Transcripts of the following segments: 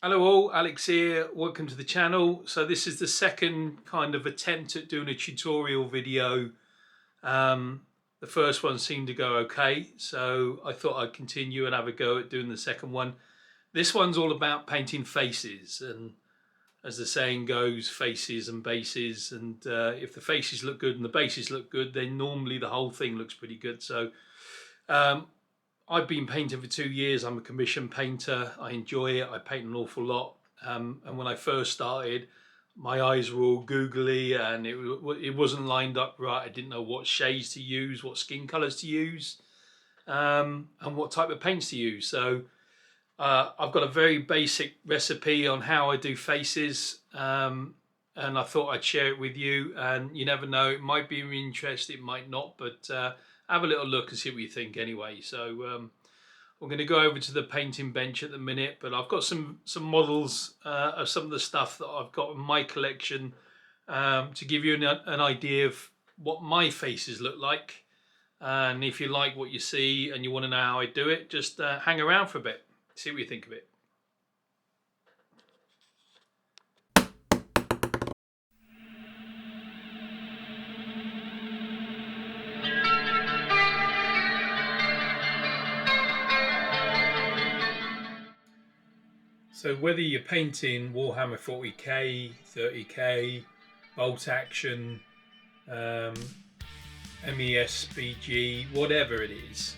Hello all, Alex here, welcome to the channel. So this is the second kind of attempt at doing a tutorial video. The first one seemed to go okay, so I thought I'd continue and have a go at doing the second one. This one's all about painting faces, and as the saying goes, faces and bases, and if the faces look good and the bases look good, then normally the whole thing looks pretty good. So um, I've been painting for 2 years. I'm a commission painter. I enjoy it. I paint an awful lot. And when I first started, my eyes were all googly and it wasn't lined up right. I didn't know what shades to use, what skin colors to use, and what type of paints to use. So I've got a very basic recipe on how I do faces. And I thought I'd share it with you. And you never know, it might be of interest, it might not, but have a little look and see what you think anyway. So we're going to go over to the painting bench at the minute, but I've got some models of some of the stuff that I've got in my collection to give you an idea of what my faces look like. And if you like what you see and you want to know how I do it, just hang around for a bit, see what you think of it. So whether you're painting Warhammer 40k, 30k, bolt action, MES, BG, whatever it is,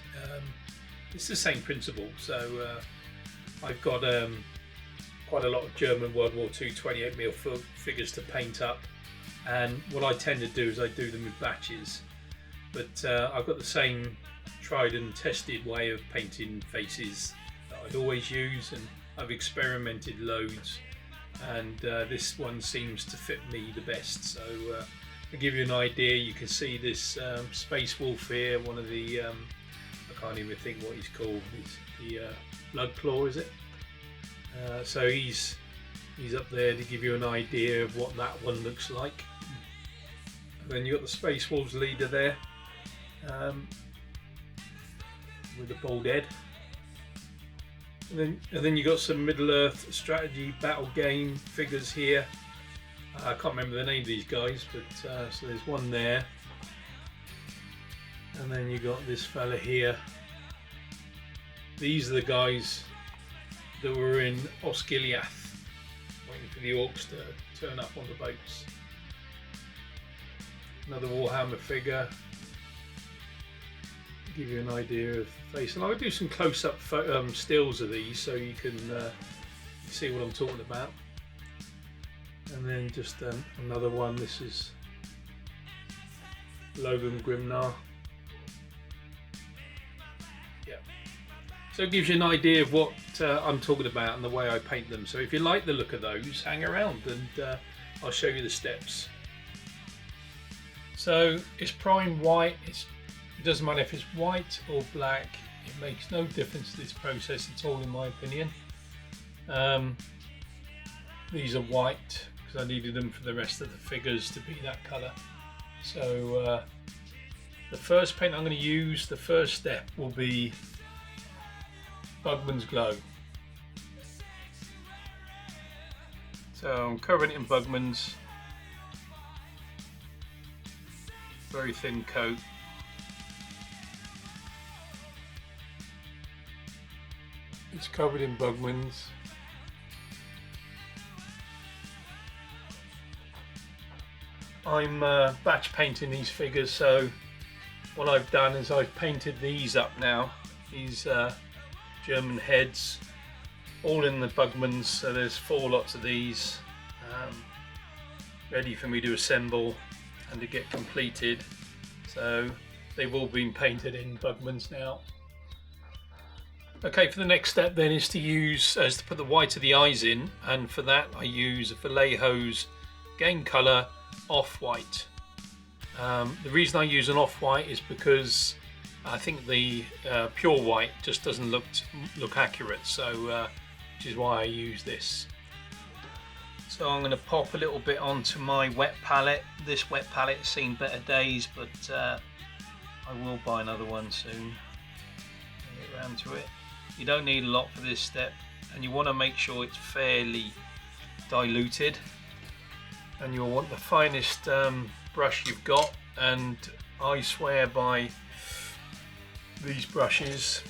it's the same principle. So I've got quite a lot of German World War II 28mm figures to paint up, and what I tend to do is I do them in batches. But I've got the same tried and tested way of painting faces that I'd always use, and I've experimented loads, and this one seems to fit me the best. So to give you an idea, you can see this Space Wolf here, one of the, I can't even think what he's called, it's the Blood Claw, is it? So he's up there to give you an idea of what that one looks like. And then you've got the Space Wolves leader there, with a bald head. And then you got some Middle-earth strategy battle game figures here. I can't remember the name of these guys, but so there's one there. And then you got this fella here. These are the guys that were in Osgiliath, waiting for the orcs to turn up on the boats. Another Warhammer figure. Give you an idea of the face, and I'll do some close-up stills of these so you can see what I'm talking about. And then just another one. This is Logan Grimnar. Yeah. So it gives you an idea of what I'm talking about and the way I paint them. So if you like the look of those, hang around and I'll show you the steps. So it's prime white. It doesn't matter if it's white or black, it makes no difference to this process at all, in my opinion. These are white because I needed them for the rest of the figures to be that colour. So the first paint I'm going to use, the first step will be Bugman's Glow. So I'm covering it in Bugman's, very thin coat. It's covered in Bugman's. I'm batch painting these figures, so what I've done is I've painted these up now, these German heads, all in the Bugman's, so there's 4 lots of these ready for me to assemble and to get completed. So they've all been painted in Bugman's now. Okay, for the next step then is to put the white of the eyes in, and for that I use a Vallejo's Game Colour Off-White. The reason I use an off-white is because I think the pure white just doesn't look accurate, so which is why I use this. So I'm going to pop a little bit onto my wet palette. This wet palette has seen better days, but I will buy another one soon. Get around to it. You don't need a lot for this step, and you want to make sure it's fairly diluted, and you'll want the finest brush you've got. And I swear by these brushes.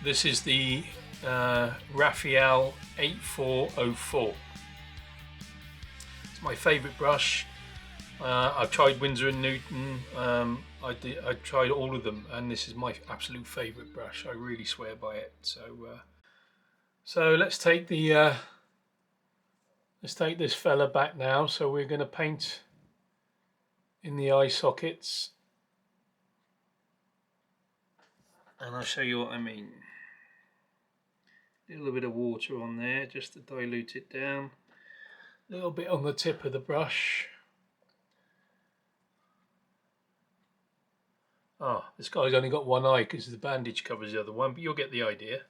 This is the Raphael 8404. It's my favourite brush. I've tried Winsor & Newton, I tried all of them, and this is my absolute favourite brush. I really swear by it. So let's take this fella back now. So we're going to paint in the eye sockets, and I'll show you what I mean. A little bit of water on there just to dilute it down. A little bit on the tip of the brush. Ah, this guy's only got one eye because the bandage covers the other one, but you'll get the idea.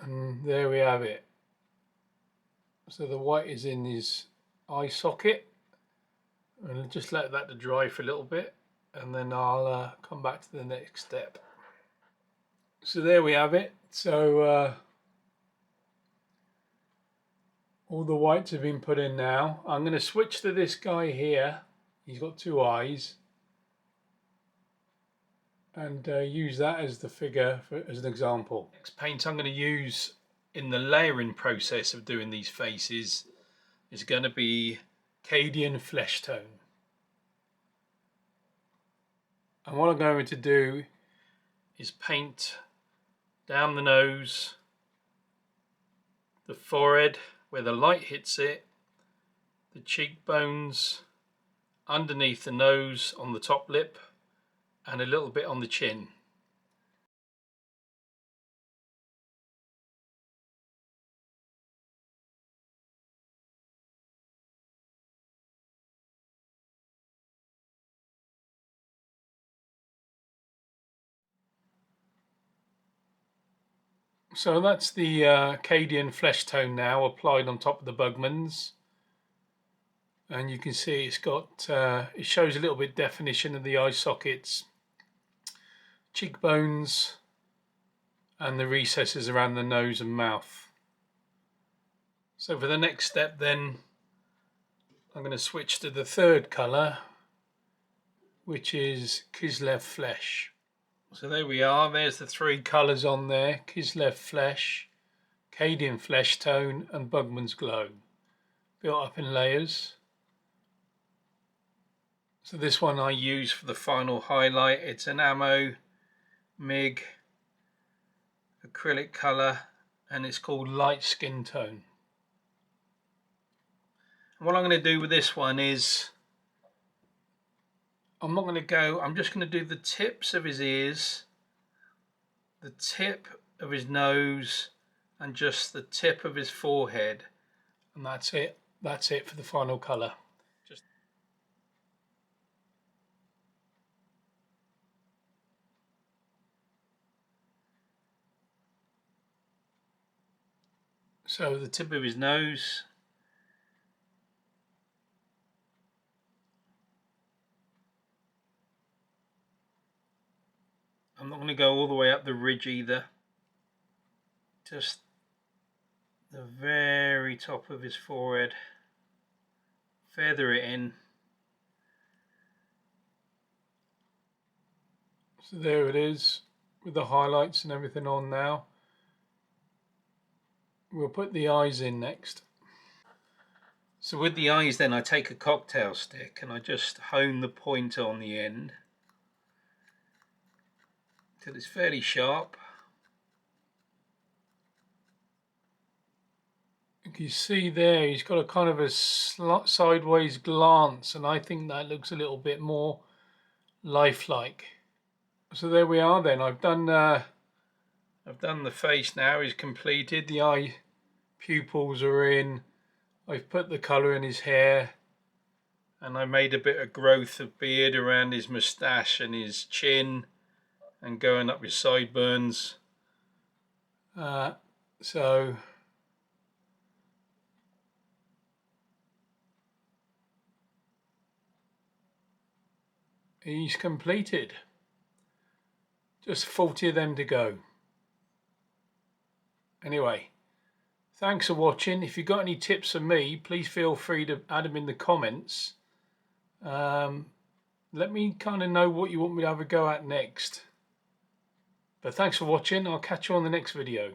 And there we have it. So the white is in his eye socket, and I'll just let that to dry for a little bit, and then I'll come back to the next step. So there we have it. So all the whites have been put in now. I'm going to switch to this guy here. He's got two eyes, and use that as the figure as an example. Next paint I'm going to use in the layering process of doing these faces is going to be Cadian Flesh Tone. And what I'm going to do is paint down the nose, the forehead where the light hits it, the cheekbones, underneath the nose on the top lip, and a little bit on the chin. So that's the Cadian Flesh Tone now applied on top of the Bugmans, and you can see it's got it shows a little bit definition of the eye sockets, cheekbones, and the recesses around the nose and mouth. So for the next step then, I'm going to switch to the third colour, which is Kislev Flesh. So there we are, there's the three colours on there: Kislev Flesh, Cadian Flesh Tone, and Bugman's Glow, built up in layers. So this one I use for the final highlight. It's an Ammo MIG acrylic colour, and it's called Light Skin Tone. And what I'm going to do with this one is, I'm not going to go, I'm just going to do the tips of his ears, the tip of his nose, and just the tip of his forehead. And that's it. That's it for the final colour. So the tip of his nose, I'm not going to go all the way up the ridge either, just the very top of his forehead, feather it in. So there it is with the highlights and everything on now. We'll put the eyes in next. So with the eyes then, I take a cocktail stick and I just hone the pointer on the end till it's fairly sharp. You can see there he's got a kind of a sideways glance, and I think that looks a little bit more lifelike. So there we are then. I've done the face now, is completed. The eye pupils are in. I've put the colour in his hair, and I made a bit of growth of beard around his moustache and his chin and going up his sideburns. So he's completed. Just 40 of them to go. Anyway, thanks for watching. If you've got any tips for me, please feel free to add them in the comments. Let me kind of know what you want me to have a go at next. But thanks for watching. I'll catch you on the next video.